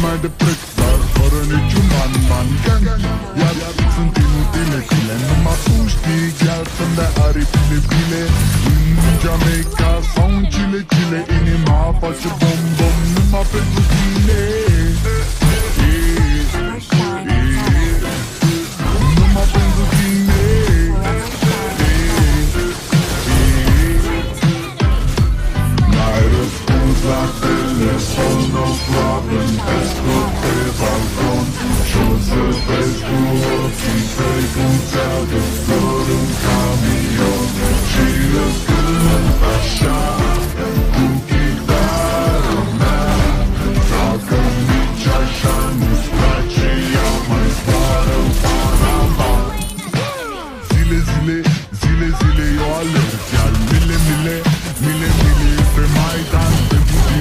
mai de preț, dar fără niciun ban gang. Iar sunt inutile zile, numai tu știi, chiar să-mi dai aripile bile. În Jamaica sau în Chile, inima face bom-bom numai pentru tine. Numai pentru tine. N-ai răspuns la telefon.